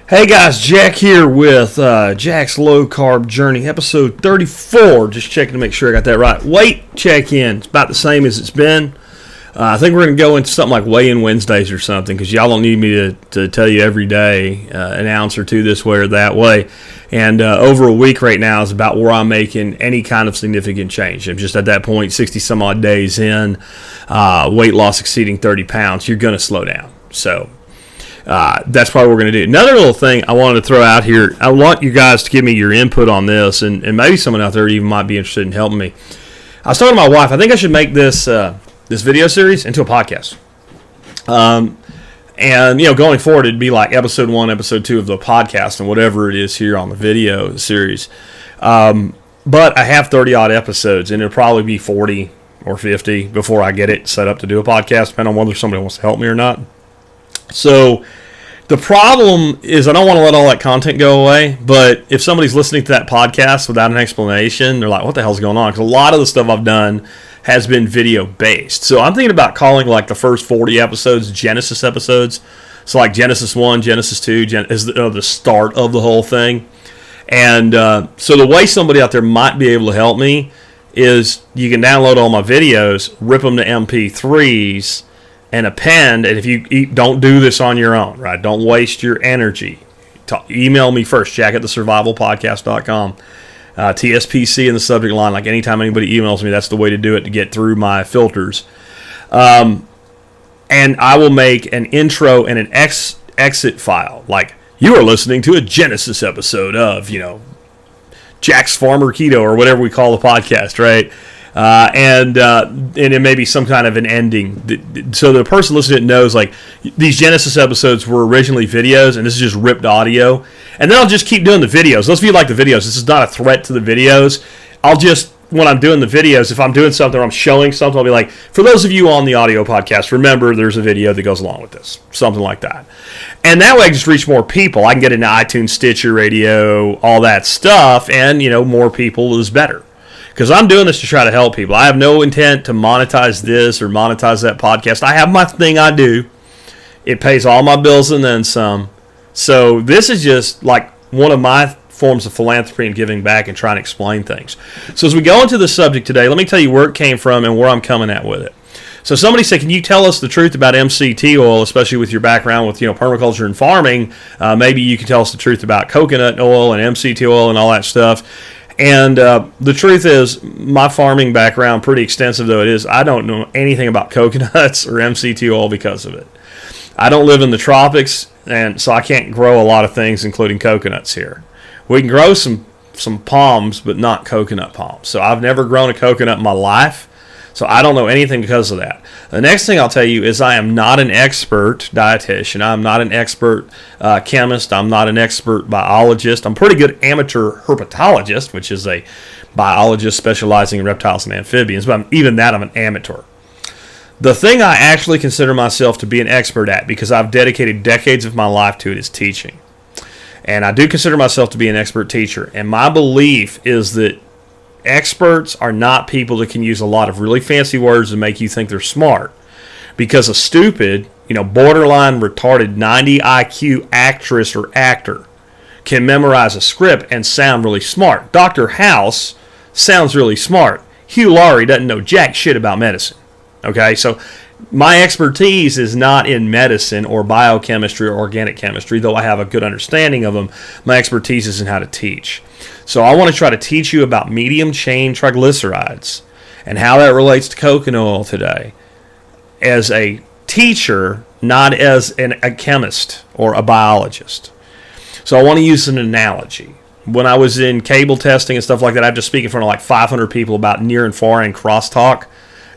Hey guys, Jack here with Jack's Low Carb Journey, episode 34. Just checking to make sure I got that right. Weight check-in. It's about the same as it's been. I think we're going to go into something like weigh-in Wednesdays or something because y'all don't need me to tell you every day an ounce or two this way or that way. And over a week right now is about where I'm making any kind of significant change. I'm just at that point, 60-some-odd days in, weight loss exceeding 30 pounds. You're going to slow down. So that's probably what we're going to do. Another little thing I wanted to throw out here, I want you guys to give me your input on this, and maybe someone out there even might be interested in helping me. I was talking to my wife, I think I should make this video series into a podcast. And, going forward, it'd be like episode 1, episode 2 of the podcast and whatever it is here on the video series. But I have 30-odd episodes, and it'll probably be 40 or 50 before I get it set up to do a podcast, depending on whether somebody wants to help me or not. So the problem is I don't want to let all that content go away, but if somebody's listening to that podcast without an explanation, they're like, what the hell's going on? Because a lot of the stuff I've done has been video-based. So I'm thinking about calling like the first 40 episodes Genesis episodes. So like Genesis 1, Genesis 2 is the start of the whole thing. And so the way somebody out there might be able to help me is you can download all my videos, rip them to MP3s, and append, and if you don't do this on your own, right? Don't waste your energy. Email me first, jack@thesurvivalpodcast.com. TSPC in the subject line. Like anytime anybody emails me, that's the way to do it to get through my filters. And I will make an intro and an exit file. Like, you are listening to a Genesis episode of, Jack's Farmer Keto or whatever we call the podcast, right? And it may be some kind of an ending. So the person listening to it knows, like, these Genesis episodes were originally videos, and this is just ripped audio. And then I'll just keep doing the videos. Those of you who like the videos, this is not a threat to the videos. I'll just, when I'm doing the videos, if I'm doing something or I'm showing something, I'll be like, for those of you on the audio podcast, remember there's a video that goes along with this. Something like that. And that way I just reach more people. I can get into iTunes, Stitcher, radio, all that stuff, and, more people is better. Because I'm doing this to try to help people. I have no intent to monetize this or monetize that podcast. I have my thing I do. It pays all my bills and then some. So this is just like one of my forms of philanthropy and giving back and trying to explain things. So as we go into the subject today, let me tell you where it came from and where I'm coming at with it. So somebody said, can you tell us the truth about MCT oil, especially with your background with permaculture and farming? Maybe you can tell us the truth about coconut oil and MCT oil and all that stuff. And the truth is, my farming background, pretty extensive though it is, I don't know anything about coconuts or MCT oil because of it. I don't live in the tropics, and so I can't grow a lot of things, including coconuts here. We can grow some palms, but not coconut palms. So I've never grown a coconut in my life, so I don't know anything because of that. The next thing I'll tell you is I am not an expert dietitian. I'm not an expert chemist. I'm not an expert biologist. I'm a pretty good amateur herpetologist, which is a biologist specializing in reptiles and amphibians, but even that I'm an amateur. The thing I actually consider myself to be an expert at, because I've dedicated decades of my life to it, is teaching. And I do consider myself to be an expert teacher. And my belief is that experts are not people that can use a lot of really fancy words to make you think they're smart. Because a stupid, borderline retarded 90 IQ actress or actor can memorize a script and sound really smart. Dr. House sounds really smart. Hugh Laurie doesn't know jack shit about medicine. Okay, so my expertise is not in medicine or biochemistry or organic chemistry, though I have a good understanding of them. My expertise is in how to teach. So I want to try to teach you about medium-chain triglycerides and how that relates to coconut oil today as a teacher, not as a chemist or a biologist. So I want to use an analogy. When I was in cable testing and stuff like that, I have to speak in front of like 500 people about near and far and crosstalk.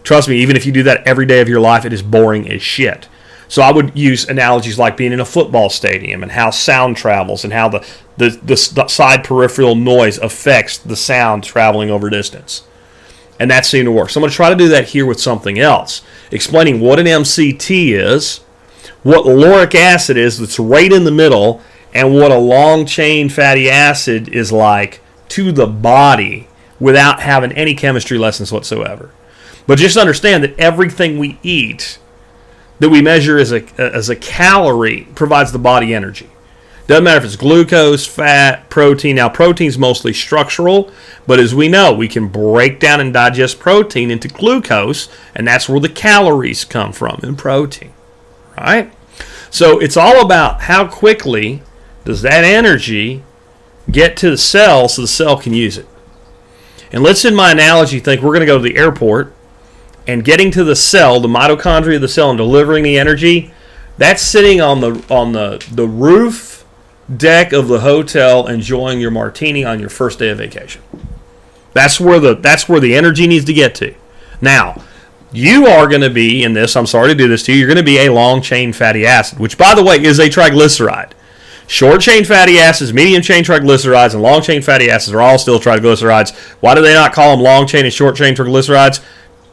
Trust me, even if you do that every day of your life, it is boring as shit. So I would use analogies like being in a football stadium and how sound travels and how the side peripheral noise affects the sound traveling over distance. And that seemed to work. So I'm going to try to do that here with something else, explaining what an MCT is, what lauric acid is that's right in the middle, and what a long-chain fatty acid is like to the body without having any chemistry lessons whatsoever. But just understand that everything we eat that we measure as a calorie provides the body energy. Doesn't matter if it's glucose, fat, protein. Now, protein's mostly structural, but as we know, we can break down and digest protein into glucose, and that's where the calories come from in protein, right? So it's all about how quickly does that energy get to the cell so the cell can use it. And let's, in my analogy, think we're going to go to the airport, and getting to the cell, the mitochondria of the cell, and delivering the energy, that's sitting on the roof deck of the hotel enjoying your martini on your first day of vacation. That's where the energy needs to get to. Now, you are going to be in this, I'm sorry to do this to you, you're going to be a long-chain fatty acid, which, by the way, is a triglyceride. Short-chain fatty acids, medium-chain triglycerides, and long-chain fatty acids are all still triglycerides. Why do they not call them long-chain and short-chain triglycerides?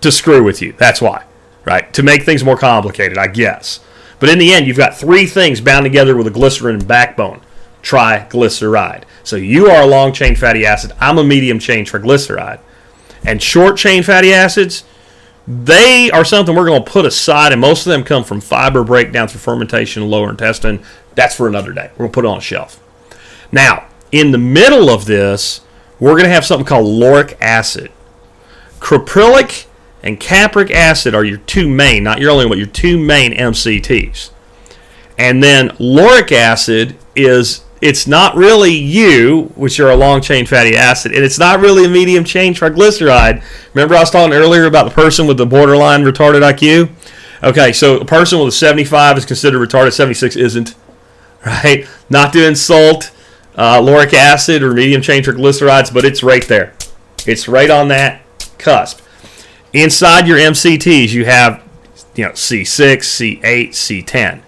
To screw with you. That's why, right? To make things more complicated, I guess. But in the end, you've got three things bound together with a glycerin backbone. Triglyceride. So you are a long-chain fatty acid. I'm a medium-chain triglyceride. And short-chain fatty acids, they are something we're going to put aside, and most of them come from fiber breakdown through fermentation in the lower intestine. That's for another day. We're going to put it on a shelf. Now, in the middle of this, we're going to have something called lauric acid. Caprylic and capric acid are your two main, not your only one, but your two main MCTs. And then lauric acid it's not really you, which are a long-chain fatty acid, and it's not really a medium-chain triglyceride. Remember I was talking earlier about the person with the borderline retarded IQ? Okay, so a person with a 75 is considered retarded, 76 isn't, right? Not to insult lauric acid or medium-chain triglycerides, but it's right there. It's right on that cusp. Inside your MCTs, you have C6, C8, C10.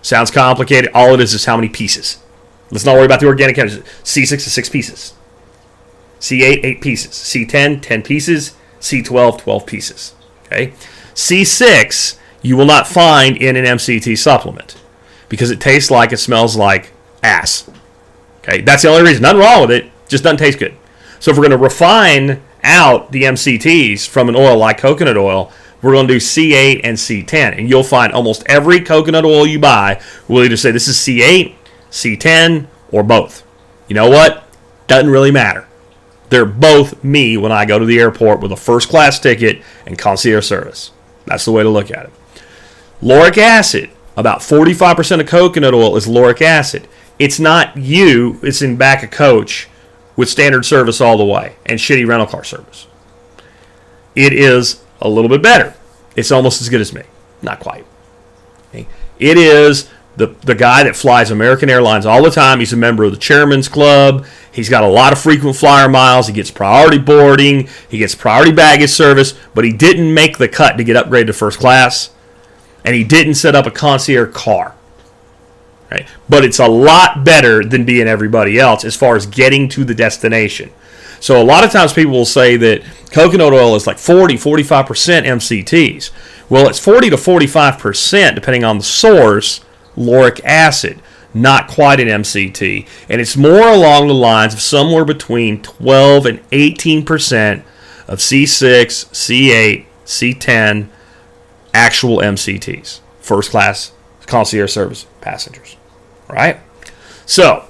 Sounds complicated. All it is how many pieces. Let's not worry about the organic chemistry. C6 is 6 pieces. C8, 8 pieces. C10, 10 pieces. C12, 12 pieces. Okay? C6, you will not find in an MCT supplement because it tastes like, it smells like ass. Okay? That's the only reason. Nothing wrong with it. Just doesn't taste good. So if we're going to refine out the MCTs from an oil like coconut oil, we're going to do C8 and C10. And you'll find almost every coconut oil you buy will either say this is C8, C10, or both. You know what? Doesn't really matter. They're both me when I go to the airport with a first-class ticket and concierge service. That's the way to look at it. Lauric acid. About 45% of coconut oil is lauric acid. It's not you. It's in back of coach with standard service all the way and shitty rental car service. It is a little bit better. It's almost as good as me. Not quite. Okay. It is the guy that flies American Airlines all the time. He's a member of the Chairman's Club. He's got a lot of frequent flyer miles. He gets priority boarding. He gets priority baggage service. But he didn't make the cut to get upgraded to first class. And he didn't set up a concierge car. Right? But it's a lot better than being everybody else as far as getting to the destination. So a lot of times people will say that coconut oil is like 40, 45% MCTs. Well, it's 40 to 45%, depending on the source, lauric acid. Not quite an MCT. And it's more along the lines of somewhere between 12 and 18% of C6, C8, C10 actual MCTs. First class concierge service passengers. Right? So,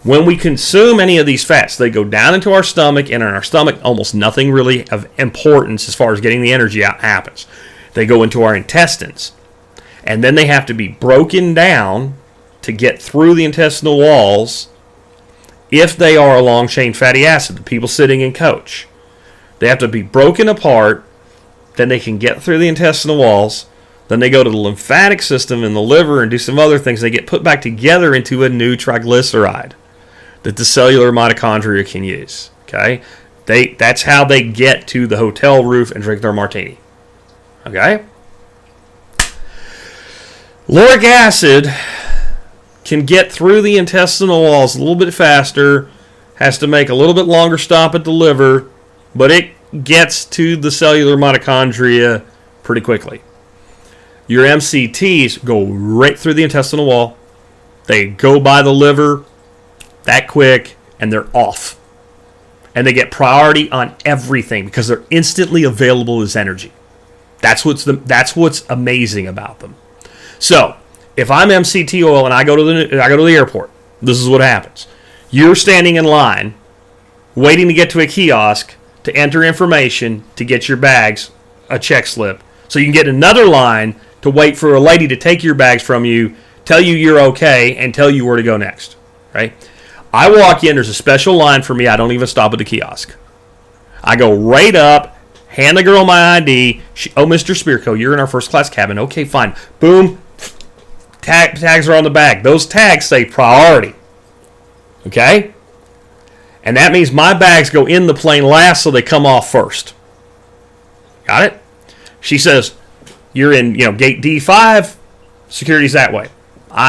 when we consume any of these fats, they go down into our stomach, and in our stomach, almost nothing really of importance as far as getting the energy out happens. They go into our intestines, and then they have to be broken down to get through the intestinal walls if they are a long-chain fatty acid, the people sitting in coach. They have to be broken apart, then they can get through the intestinal walls, then they go to the lymphatic system in the liver and do some other things. They get put back together into a new triglyceride that the cellular mitochondria can use. Okay, that's how they get to the hotel roof and drink their martini. Okay, lauric acid can get through the intestinal walls a little bit faster, has to make a little bit longer stop at the liver, but it gets to the cellular mitochondria pretty quickly. Your MCTs go right through the intestinal wall. They go by the liver that quick, and they're off. And they get priority on everything because they're instantly available as energy. That's what's amazing about them. So, if I'm MCT oil and I go to the airport This is what happens. You're standing in line, waiting to get to a kiosk to enter information to get your bags, a check slip. So you can get another line to wait for a lady to take your bags from you, tell you you're okay, and tell you where to go next. Right? I walk in, there's a special line for me. I don't even stop at the kiosk. I go right up, hand the girl my ID. Oh, Mr. Spearco, you're in our first class cabin. Okay, fine. Boom. Tags are on the bag. Those tags say priority. Okay? And that means my bags go in the plane last, so they come off first. Got it? She says, you're in, gate D5, security's that way.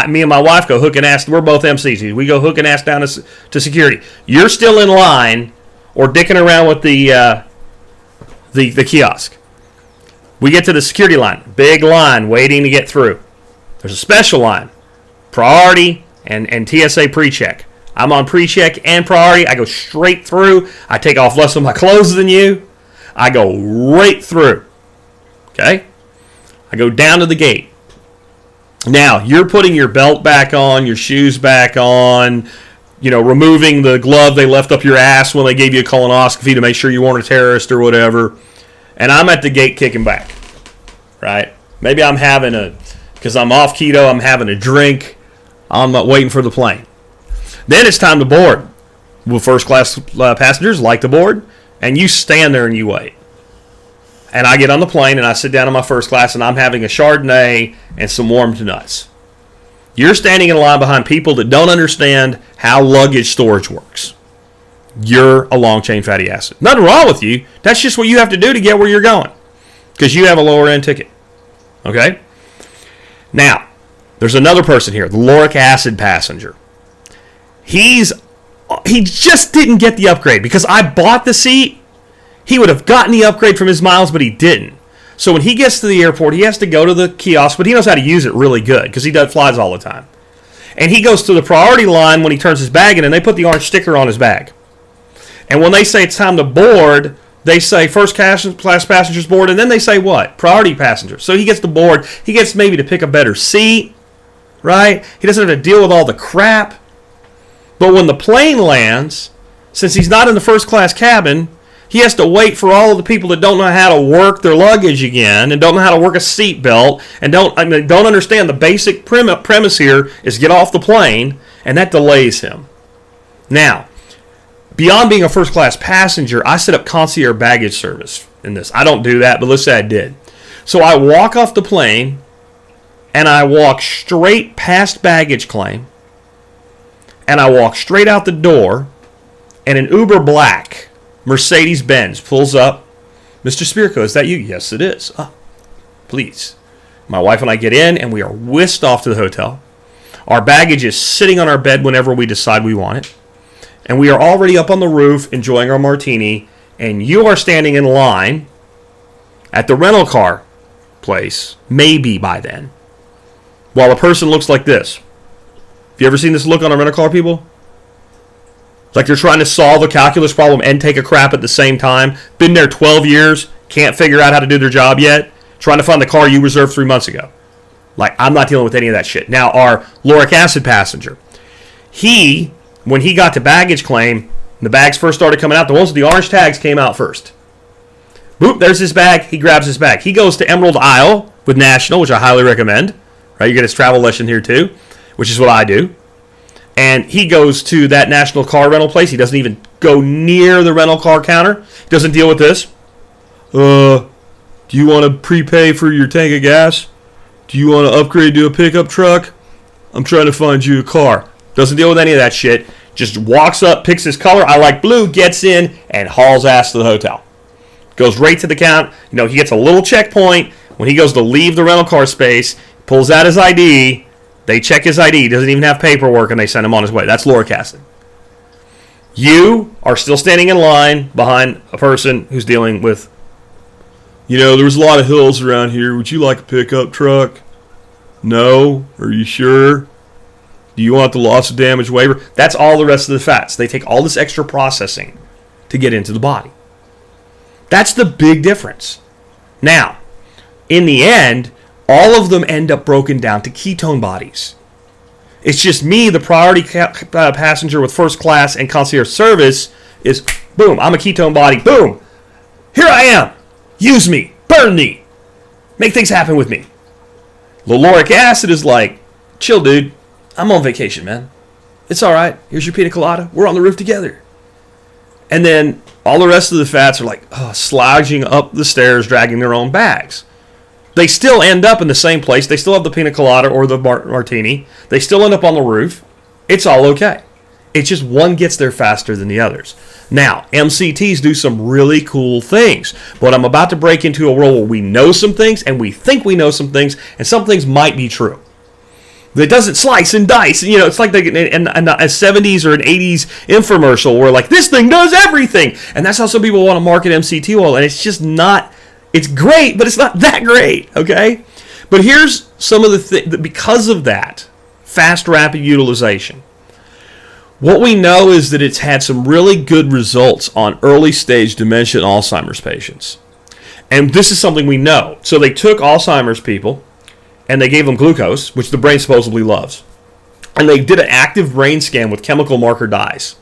Me and my wife go hook and ass. We're both MCTs. We go hook and ass down to security. You're still in line or dicking around with the kiosk. We get to the security line. Big line waiting to get through. There's a special line. Priority and TSA pre-check. I'm on pre-check and priority. I go straight through. I take off less of my clothes than you. I go right through. Okay? I go down to the gate. Now, you're putting your belt back on, your shoes back on, removing the glove they left up your ass when they gave you a colonoscopy to make sure you weren't a terrorist or whatever. And I'm at the gate kicking back, right? Maybe I'm because I'm off keto, I'm having a drink. I'm not waiting for the plane. Then it's time to board. Well, first class passengers like to board, and you stand there and you wait. And I get on the plane and I sit down in my first class and I'm having a Chardonnay and some warmed nuts. You're standing in line behind people that don't understand how luggage storage works. You're a long-chain fatty acid. Nothing wrong with you. That's just what you have to do to get where you're going. Because you have a lower-end ticket. Okay? Now, there's another person here, the lauric acid passenger. He just didn't get the upgrade because I bought the seat. He would have gotten the upgrade from his miles, but he didn't. So when he gets to the airport, he has to go to the kiosk, but he knows how to use it really good because he flies all the time. And he goes to the priority line when he turns his bag in, and they put the orange sticker on his bag. And when they say it's time to board, they say first class passengers board, and then they say what? Priority passengers. So he gets to board. He gets maybe to pick a better seat, right? He doesn't have to deal with all the crap. But when the plane lands, since he's not in the first class cabin, he has to wait for all of the people that don't know how to work their luggage again and don't know how to work a seat belt and don't understand the basic premise here is get off the plane, and that delays him. Now, beyond being a first-class passenger, I set up concierge baggage service in this. I don't do that, but let's say I did. So I walk off the plane, and I walk straight past baggage claim, and I walk straight out the door, and an Uber Black Mercedes-Benz pulls up. Mr. Spearco, is that you? Yes, it is. Please. My wife and I get in, and we are whisked off to the hotel. Our baggage is sitting on our bed whenever we decide we want it. And we are already up on the roof enjoying our martini, and you are standing in line at the rental car place, maybe by then, while a person looks like this. Have you ever seen this look on a rental car, people? It's like they're trying to solve a calculus problem and take a crap at the same time. Been there 12 years, can't figure out how to do their job yet, trying to find the car you reserved 3 months ago. Like, I'm not dealing with any of that shit. Now, our lauric acid passenger, when he got to baggage claim, the bags first started coming out, the ones with the orange tags came out first. Boop, there's his bag. He grabs his bag. He goes to Emerald Isle with National, which I highly recommend. Right, you get his travel lesson here too, which is what I do. And he goes to that National car rental place. He doesn't even go near the rental car counter. He doesn't deal with this. Do you want to prepay for your tank of gas? Do you want to upgrade to a pickup truck? I'm trying to find you a car. Doesn't deal with any of that shit. Just walks up, picks his color. I like blue, gets in, and hauls ass to the hotel. Goes right to the count. He gets a little checkpoint. When he goes to leave the rental car space, pulls out his ID. They check his ID. He doesn't even have paperwork, and they send him on his way. That's lauric acid. You are still standing in line behind a person who's dealing with, there's a lot of hills around here. Would you like a pickup truck? No? Are you sure? Do you want the loss of damage waiver? That's all the rest of the fats. They take all this extra processing to get into the body. That's the big difference. Now, in the end, all of them end up broken down to ketone bodies. It's just me, the priority passenger with first class and concierge service is, boom, I'm a ketone body. Boom. Here I am. Use me. Burn me. Make things happen with me. The lauric acid is like, chill, dude. I'm on vacation, man. It's all right. Here's your pina colada. We're on the roof together. And then all the rest of the fats are like slouching up the stairs, dragging their own bags. They still end up in the same place. They still have the pina colada or the martini. They still end up on the roof. It's all okay. It's just one gets there faster than the others. Now, MCTs do some really cool things. But I'm about to break into a world where we know some things and we think we know some things, and some things might be true. It doesn't slice and dice. You know, it's like in a 70s or an 80s infomercial where like, this thing does everything. And that's how some people want to market MCT oil. And it's just not, it's great, but it's not that great, okay? But here's some of the things, because of that, fast, rapid utilization. What we know is that it's had some really good results on early stage dementia and Alzheimer's patients. And this is something we know. So they took Alzheimer's people, and they gave them glucose, which the brain supposedly loves. And they did an active brain scan with chemical marker dyes.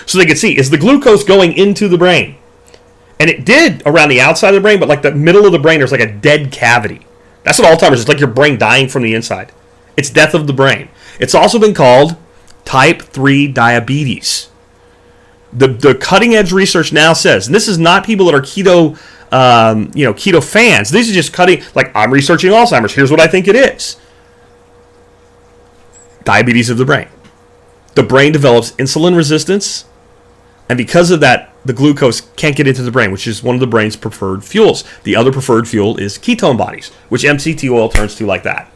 So they could see, is the glucose going into the brain? And it did around the outside of the brain, but like the middle of the brain, there's like a dead cavity. That's what Alzheimer's is. It's like your brain dying from the inside. It's death of the brain. It's also been called type 3 diabetes. The cutting edge research now says, and this is not people that are keto fans. These are just cutting, like, I'm researching Alzheimer's. Here's what I think it is. Diabetes of the brain. The brain develops insulin resistance, and because of that, the glucose can't get into the brain, which is one of the brain's preferred fuels. The other preferred fuel is ketone bodies, which MCT oil turns to like that.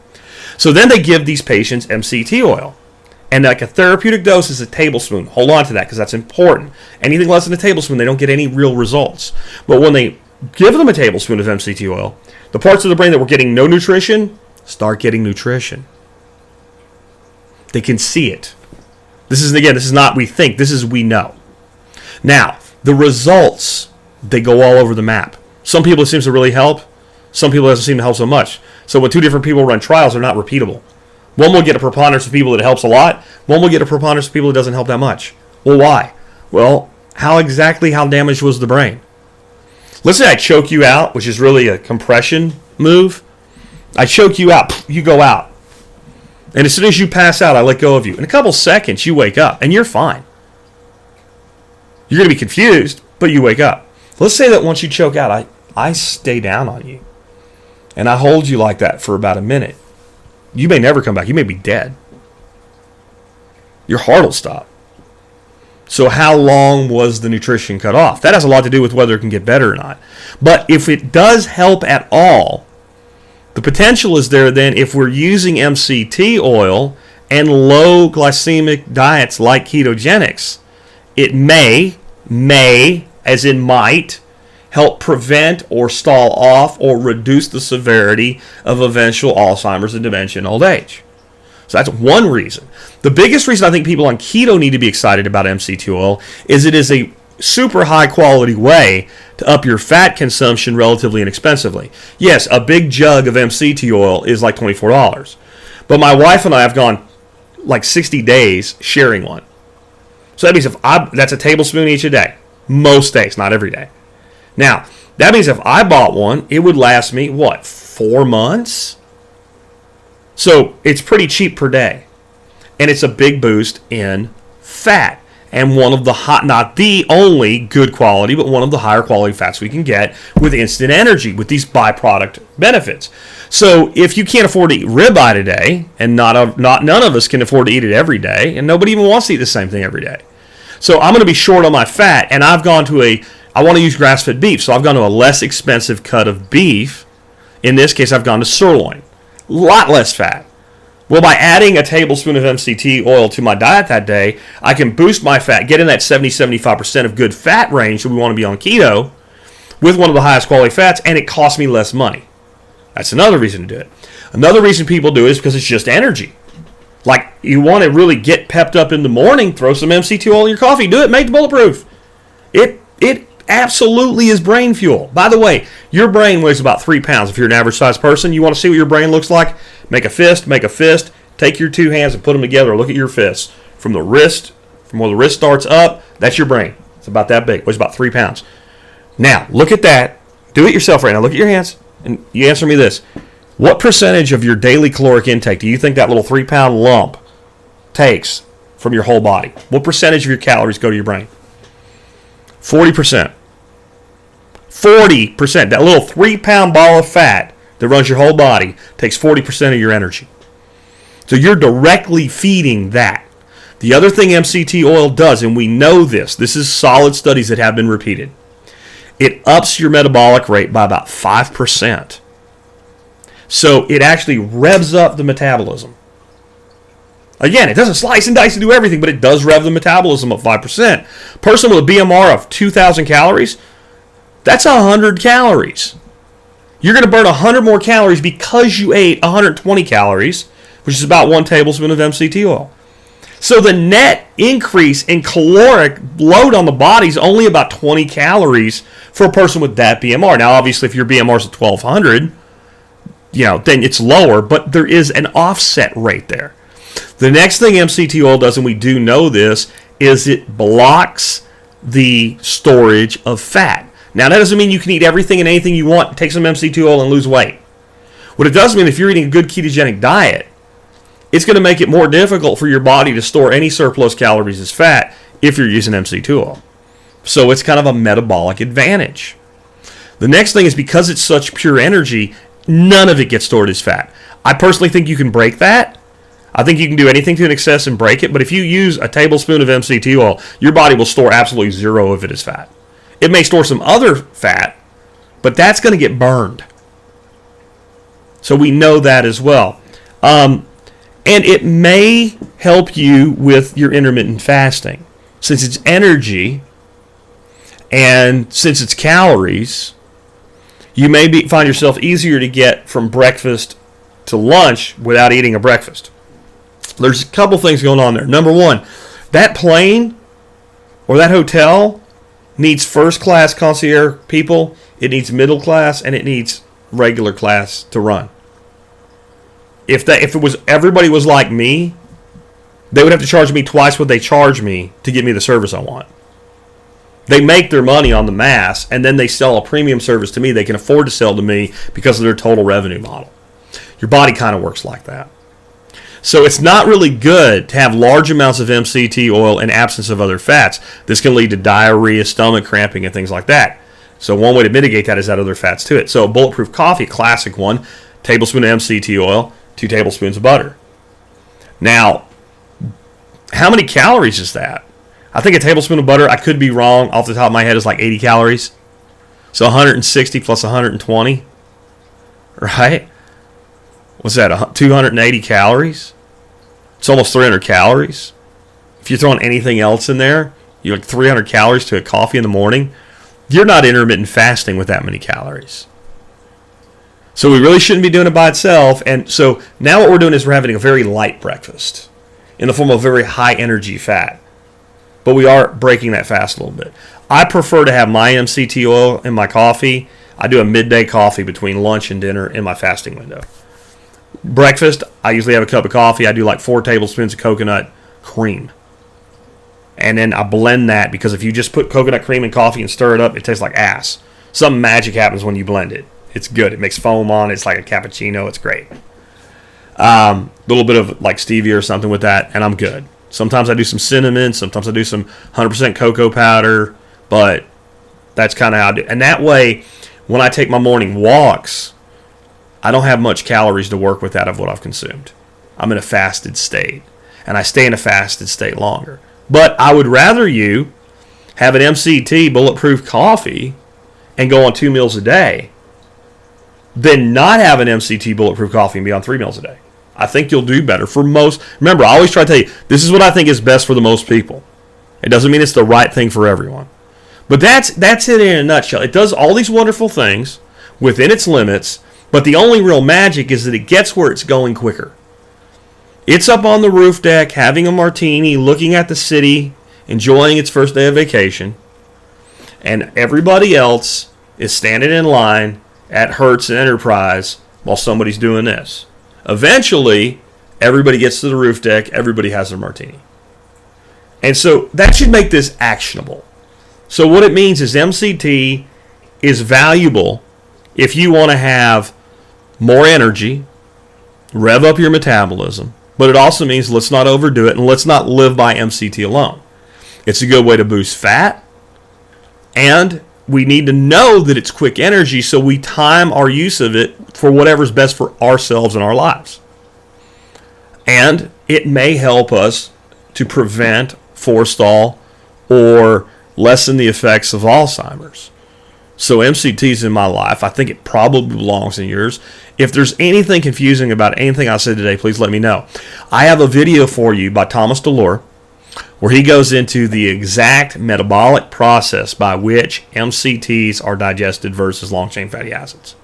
So then they give these patients MCT oil. And like a therapeutic dose is a tablespoon. Hold on to that because that's important. Anything less than a tablespoon, they don't get any real results. But when they give them a tablespoon of MCT oil, the parts of the brain that were getting no nutrition start getting nutrition. They can see it. This is not we think. This is we know. Now, the results, they go all over the map. Some people it seems to really help. Some people it doesn't seem to help so much. So when two different people run trials, they're not repeatable. One will get a preponderance of people that it helps a lot. One will get a preponderance of people that doesn't help that much. Well, why? Well, how damaged was the brain? Let's say I choke you out, which is really a compression move. I choke you out, you go out. And as soon as you pass out, I let go of you. In a couple seconds, you wake up, and you're fine. You're going to be confused, but you wake up. Let's say that once you choke out, I stay down on you. And I hold you like that for about a minute. You may never come back. You may be dead. Your heart will stop. So how long was the nutrition cut off? That has a lot to do with whether it can get better or not. But if it does help at all, the potential is there then if we're using MCT oil and low glycemic diets like ketogenics, it may, as in might, help prevent or stall off or reduce the severity of eventual Alzheimer's and dementia in old age. So that's one reason. The biggest reason I think people on keto need to be excited about MCT oil is it is a super high quality way to up your fat consumption relatively inexpensively. Yes, a big jug of MCT oil is like $24. But my wife and I have gone like 60 days sharing one. So that means that's a tablespoon each a day. Most days, not every day. Now, that means if I bought one, it would last me, 4 months? So it's pretty cheap per day. And it's a big boost in fat. And one of the not the only good quality, but one of the higher quality fats we can get with instant energy, with these byproduct benefits. So if you can't afford to eat ribeye today, and none of us can afford to eat it every day, and nobody even wants to eat the same thing every day. So I'm going to be short on my fat, and I want to use grass-fed beef, so I've gone to a less expensive cut of beef. In this case, I've gone to sirloin. A lot less fat. Well, by adding a tablespoon of MCT oil to my diet that day, I can boost my fat, get in that 70-75% of good fat range that we want to be on keto with one of the highest quality fats, and it costs me less money. That's another reason to do it. Another reason people do it is because it's just energy. Like, you want to really get pepped up in the morning, throw some MCT oil in your coffee. Do it, make it bulletproof. It absolutely is brain fuel. By the way, your brain weighs about 3 pounds. If you're an average sized person, you want to see what your brain looks like? Make a fist, take your two hands and put them together. Look at your fists. From the wrist, from where the wrist starts up, that's your brain. It's about that big. It weighs about 3 pounds. Now, look at that. Do it yourself right now. Look at your hands, and you answer me this. What percentage of your daily caloric intake do you think that little 3-pound lump takes from your whole body? What percentage of your calories go to your brain? 40%. 40%. That little 3-pound ball of fat that runs your whole body takes 40% of your energy. So you're directly feeding that. The other thing MCT oil does, and we know this is solid studies that have been repeated, it ups your metabolic rate by about 5%. So it actually revs up the metabolism. Again, it doesn't slice and dice and do everything, but it does rev the metabolism up 5%. Person with a BMR of 2,000 calories, that's 100 calories. You're going to burn 100 more calories because you ate 120 calories, which is about 1 tablespoon of MCT oil. So the net increase in caloric load on the body is only about 20 calories for a person with that BMR. Now, obviously, if your BMR is 1,200, then it's lower, but there is an offset rate there. The next thing MCT oil does, and we do know this, is it blocks the storage of fat. Now, that doesn't mean you can eat everything and anything you want, take some MCT oil and lose weight. What it does mean, if you're eating a good ketogenic diet, it's going to make it more difficult for your body to store any surplus calories as fat if you're using MCT oil. So it's kind of a metabolic advantage. The next thing is, because it's such pure energy, none of it gets stored as fat. I personally think you can break that. I think you can do anything to an excess and break it, but if you use a tablespoon of MCT oil, your body will store absolutely zero of it as fat. It may store some other fat, but that's going to get burned. So we know that as well. And it may help you with your intermittent fasting. Since it's energy and since it's calories, you may find yourself easier to get from breakfast to lunch without eating a breakfast. There's a couple things going on there. Number one, that plane or that hotel needs first-class concierge people, it needs middle class, and it needs regular class to run. If everybody was like me, they would have to charge me twice what they charge me to give me the service I want. They make their money on the mass, and then they sell a premium service to me they can afford to sell to me because of their total revenue model. Your body kind of works like that. So it's not really good to have large amounts of MCT oil in absence of other fats. This can lead to diarrhea, stomach cramping, and things like that. So one way to mitigate that is add other fats to it. So bulletproof coffee, classic one, tablespoon of MCT oil, 2 tablespoons of butter. Now, how many calories is that? I think a tablespoon of butter, I could be wrong, off the top of my head, is like 80 calories. So 160 plus 120, right? What's that, 280 calories? It's almost 300 calories. If you're throwing anything else in there, you're like 300 calories to a coffee in the morning. You're not intermittent fasting with that many calories. So we really shouldn't be doing it by itself. And so now what we're doing is we're having a very light breakfast in the form of very high energy fat. But we are breaking that fast a little bit. I prefer to have my MCT oil in my coffee. I do a midday coffee between lunch and dinner in my fasting window. Breakfast, I usually have a cup of coffee. I do like 4 tablespoons of coconut cream. And then I blend that, because if you just put coconut cream in coffee and stir it up, it tastes like ass. Something magic happens when you blend it. It's good. It makes foam on it. It's like a cappuccino. It's great. A little bit of like stevia or something with that, and I'm good. Sometimes I do some cinnamon. Sometimes I do some 100% cocoa powder. But that's kind of how I do it. And that way, when I take my morning walks, I don't have much calories to work with out of what I've consumed. I'm in a fasted state, and I stay in a fasted state longer. But I would rather you have an MCT bulletproof coffee and go on 2 meals a day than not have an MCT bulletproof coffee and be on 3 meals a day. I think you'll do better for most. Remember, I always try to tell you, this is what I think is best for the most people. It doesn't mean it's the right thing for everyone. But that's it in a nutshell. It does all these wonderful things within its limits, but the only real magic is that it gets where it's going quicker. It's up on the roof deck, having a martini, looking at the city, enjoying its first day of vacation, and everybody else is standing in line at Hertz and Enterprise while somebody's doing this. Eventually, Everybody gets to the roof deck. Everybody has their martini. And so that should make this actionable. So what it means is MCT is valuable if you want to have more energy, rev up your metabolism, but it also means let's not overdo it and let's not live by MCT alone. It's a good way to boost fat, and we need to know that it's quick energy, so we time our use of it for whatever's best for ourselves and our lives. And it may help us to prevent, forestall, or lessen the effects of Alzheimer's. So MCT's in my life. I think it probably belongs in yours. If there's anything confusing about anything I said today, please let me know. I have a video for you by Thomas DeLore where he goes into the exact metabolic process by which MCTs are digested versus long-chain fatty acids.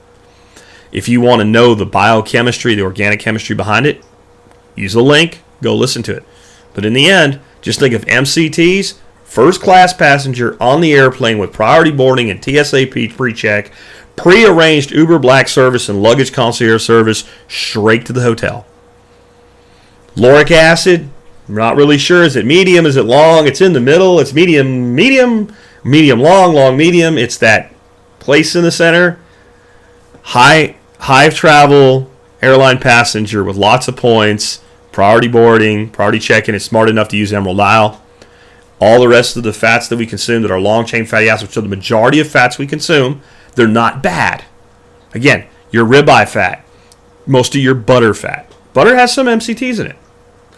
If you want to know the biochemistry, the organic chemistry behind it, use the link, go listen to it. But in the end, just think of MCTs, first-class passenger on the airplane with priority boarding and TSA pre-check, pre-arranged Uber Black service and luggage concierge service straight to the hotel. Lauric acid, I'm not really sure. Is it medium? Is it long? It's in the middle. It's medium, long, medium. It's that place in the center. High travel airline passenger with lots of points, priority boarding, priority check-in. It's smart enough to use Emerald Isle. All the rest of the fats that we consume that are long-chain fatty acids, which are the majority of fats we consume, they're not bad. Again, your ribeye fat, most of your butter fat. Butter has some MCTs in it.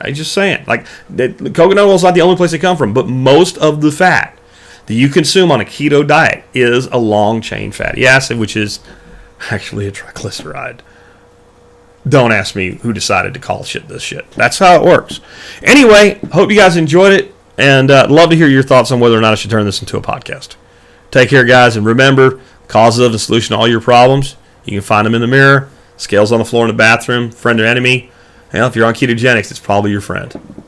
I'm just saying. Like, coconut oil is not the only place they come from, but most of the fat that you consume on a keto diet is a long-chain fatty acid, which is actually a triglyceride. Don't ask me who decided to call shit this shit. That's how it works. Anyway, hope you guys enjoyed it, and love to hear your thoughts on whether or not I should turn this into a podcast. Take care, guys, and remember, causes of the solution to all your problems, you can find them in the mirror, scales on the floor in the bathroom, friend or enemy. If you're on ketogenics, it's probably your friend.